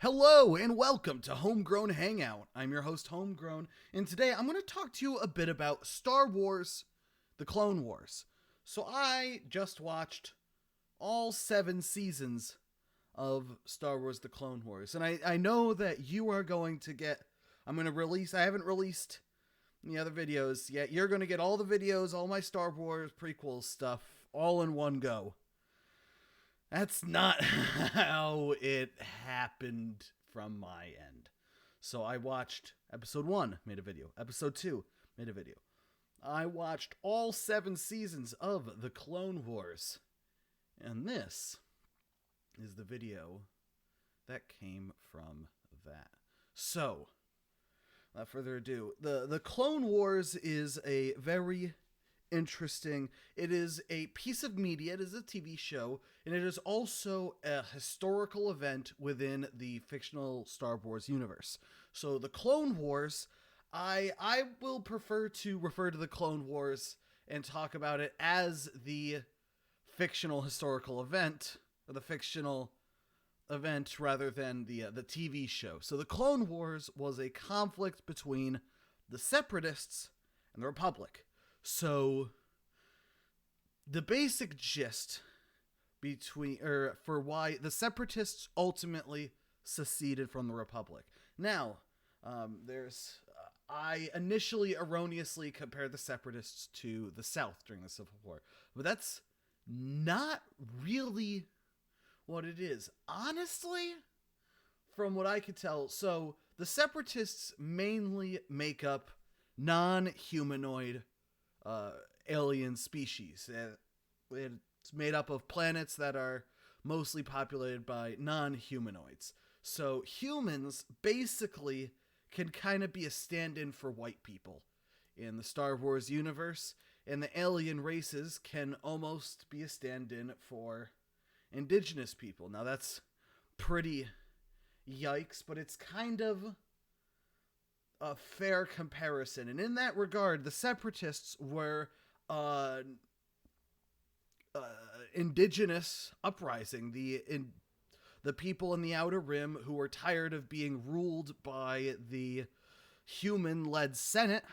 Hello and welcome to Homegrown Hangout. I'm your host, Homegrown, and today I'm going to talk to you a bit about Star Wars The Clone Wars. So, I just watched all 7 seasons of Star Wars The Clone Wars, and I know that you are going to get. I haven't released the other videos yet. You're going to get all the videos, all my Star Wars prequel stuff, all in one go. That's not how it happened from my end. So I watched episode 1, made a video. Episode 2, made a video. I watched all 7 seasons of The Clone Wars. And this is the video that came from that. So, without further ado, the Clone Wars is a very interesting. It is a piece of media. It is a TV show, and it is also a historical event within the fictional Star Wars universe. So the Clone Wars, I will prefer to refer to the Clone Wars and talk about it as the fictional historical event, or the fictional event rather than the TV show. So the Clone Wars was a conflict between the Separatists and the Republic. So, the basic gist for why the Separatists ultimately seceded from the Republic. Now, I initially erroneously compared the Separatists to the South during the Civil War, but that's not really what it is. Honestly, from what I could tell, so the Separatists mainly make up non-humanoid alien species. It's made up of planets that are mostly populated by non-humanoids. So humans basically can kind of be a stand-in for white people in the Star Wars universe, and the alien races can almost be a stand-in for indigenous people. Now that's pretty yikes, but it's kind of a fair comparison. And in that regard, the Separatists were indigenous uprising, the people in the Outer Rim who were tired of being ruled by the human-led Senate,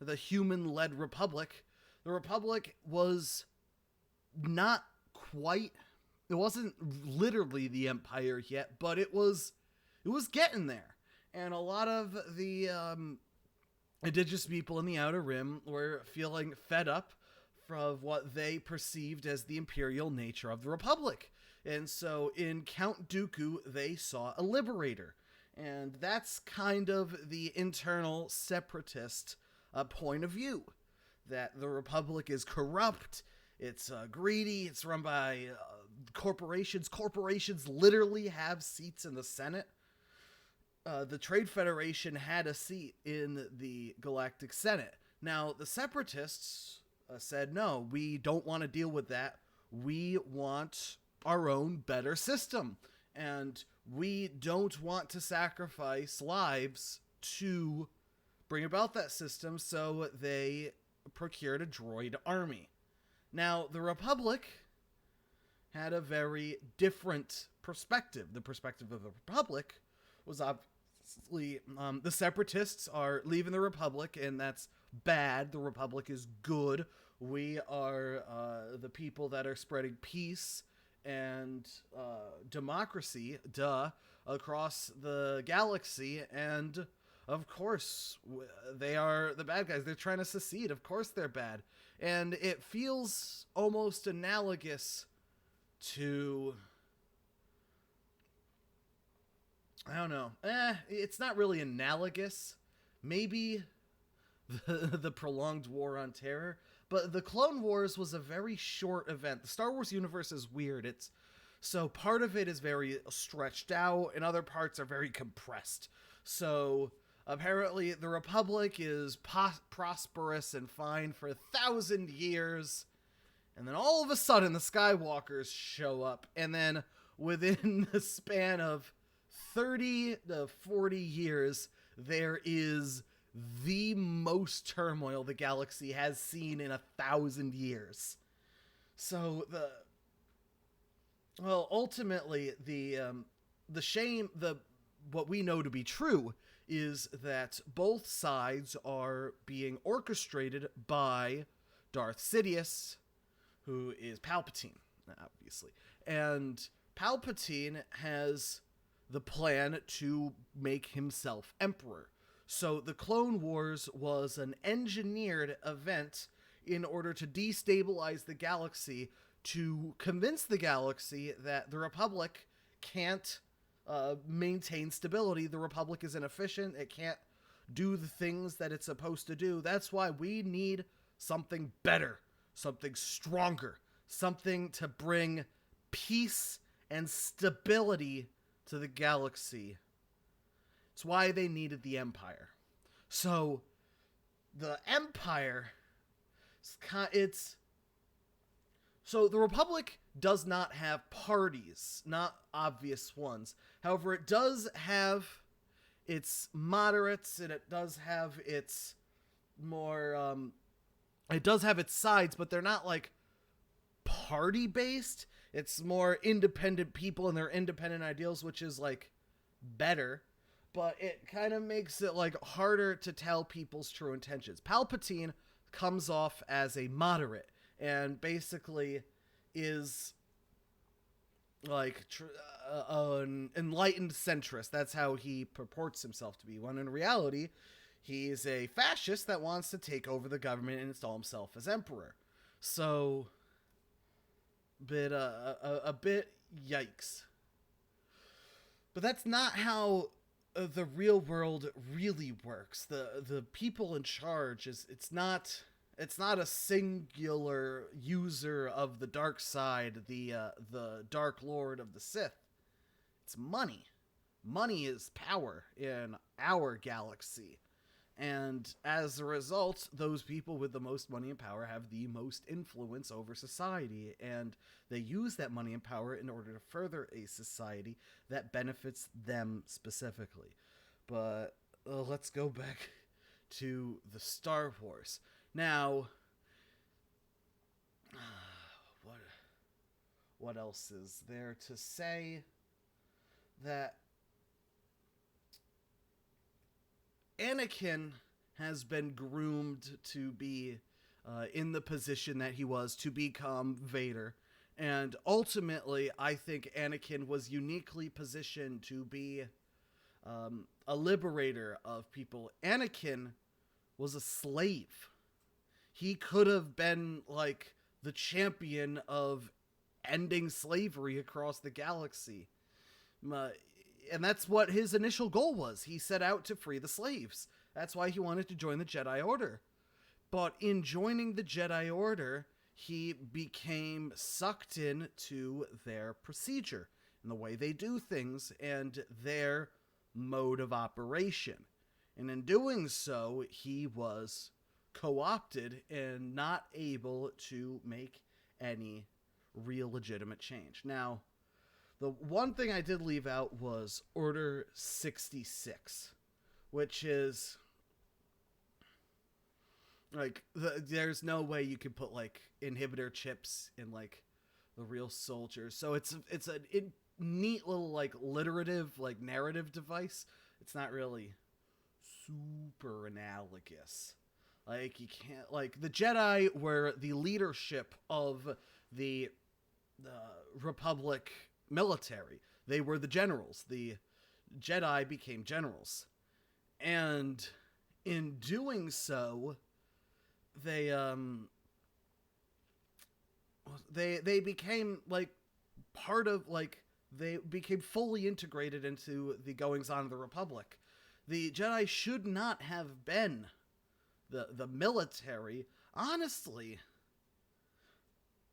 the human-led Republic. The Republic was not quite. It wasn't literally the Empire yet, but it was getting there. And a lot of the indigenous people in the Outer Rim were feeling fed up from what they perceived as the imperial nature of the Republic. And so in Count Dooku, they saw a liberator. And that's kind of the internal separatist point of view. That the Republic is corrupt, it's greedy, it's run by corporations. Corporations literally have seats in the Senate. The Trade Federation had a seat in the Galactic Senate. Now, the Separatists said, no, we don't want to deal with that. We want our own better system. And we don't want to sacrifice lives to bring about that system, so they procured a droid army. Now, the Republic had a very different perspective. The perspective of the Republic was obviously the Separatists are leaving the Republic, and that's bad. The Republic is good. We are the people that are spreading peace and democracy, across the galaxy, and of course they are the bad guys. They're trying to secede. Of course they're bad. And it feels almost analogous to, I don't know. It's not really analogous. Maybe the prolonged war on terror. But the Clone Wars was a very short event. The Star Wars universe is weird. So part of it is very stretched out, and other parts are very compressed. So apparently the Republic is prosperous and fine for 1,000 years. And then all of a sudden the Skywalkers show up. And then within the span of 30 to 40 years, there is the most turmoil the galaxy has seen in 1,000 years. So ultimately the the what we know to be true is that both sides are being orchestrated by Darth Sidious, who is Palpatine, obviously. And Palpatine has the plan to make himself emperor. So the Clone Wars was an engineered event in order to destabilize the galaxy, to convince the galaxy that the Republic can't maintain stability. The Republic is inefficient. It can't do the things that it's supposed to do. That's why we need something better, something stronger, something to bring peace and stability to the galaxy. It's why they needed the Empire. So the Empire, so the Republic does not have parties, not obvious ones. However, it does have its moderates, and it does have its more, it does have its sides, but they're not like party based. It's more independent people and their independent ideals, which is like better, but it kind of makes it like harder to tell people's true intentions. Palpatine comes off as a moderate and basically is like an enlightened centrist. That's how he purports himself to be, when in reality he's a fascist that wants to take over the government and install himself as emperor. So a bit yikes. But that's not how the real world really works. The people in charge it's not a singular user of the dark side, the Dark Lord of the Sith. It's money. Money is power in our galaxy. And as a result, those people with the most money and power have the most influence over society. And they use that money and power in order to further a society that benefits them specifically. But let's go back to the Star Wars. Now, what else is there to say? That Anakin has been groomed to be in the position that he was, to become Vader. And ultimately, I think Anakin was uniquely positioned to be a liberator of people. Anakin was a slave. He could have been like the champion of ending slavery across the galaxy. And that's what his initial goal was. He set out to free the slaves. That's why he wanted to join the Jedi Order. But in joining the Jedi Order, he became sucked into their procedure and the way they do things and their mode of operation. And in doing so, he was co-opted and not able to make any real legitimate change. Now, the one thing I did leave out was Order 66, which is like there's no way you could put like inhibitor chips in like the real soldiers. So it's a neat little like alliterative like narrative device. It's not really super analogous. Like you can't like the Jedi were the leadership of the Republic military. They were the generals. The Jedi became generals. And in doing so, they became like part of like they became fully integrated into the goings on of the Republic. The Jedi should not have been the military. Honestly,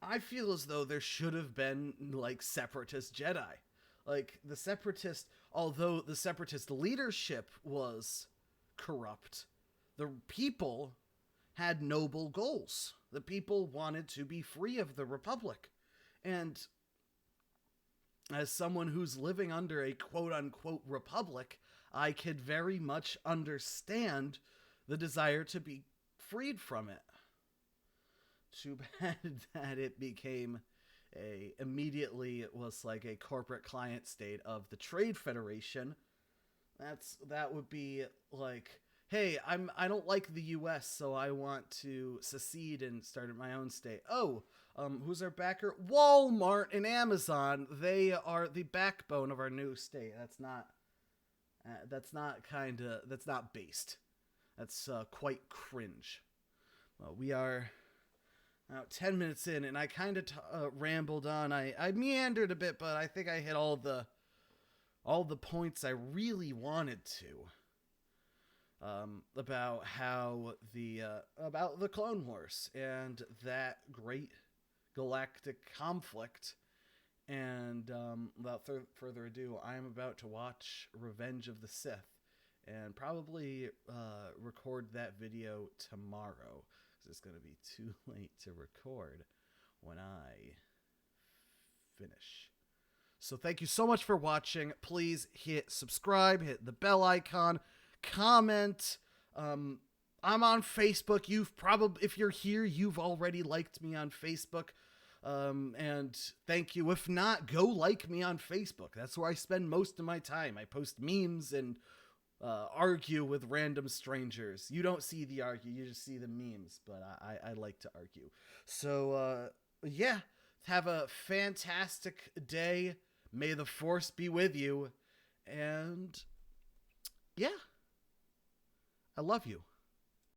I feel as though there should have been like separatist Jedi. Like the separatist, although the separatist leadership was corrupt, the people had noble goals. The people wanted to be free of the Republic. And as someone who's living under a quote-unquote republic, I could very much understand the desire to be freed from it. Too bad that it became immediately it was like a corporate client state of the Trade Federation. That would be like, hey, I don't like the U.S., so I want to secede and start my own state. Oh, who's our backer? Walmart and Amazon. They are the backbone of our new state. That's not based. That's quite cringe. We are now 10 minutes in, and I kind of rambled on. I meandered a bit, but I think I hit all the points I really wanted to. About how about the Clone Wars and that great galactic conflict. And without further ado, I am about to watch Revenge of the Sith and probably record that video tomorrow, because it's going to be too late to record when I finish. So thank you so much for watching. Please hit subscribe, hit the bell icon, comment. I'm on Facebook. If you're here, you've already liked me on Facebook. And thank you. If not, go like me on Facebook. That's where I spend most of my time. I post memes and argue with random strangers. You don't see the argue, you just see the memes, but I like to argue. So, yeah, have a fantastic day. May the Force be with you. And, yeah, I love you.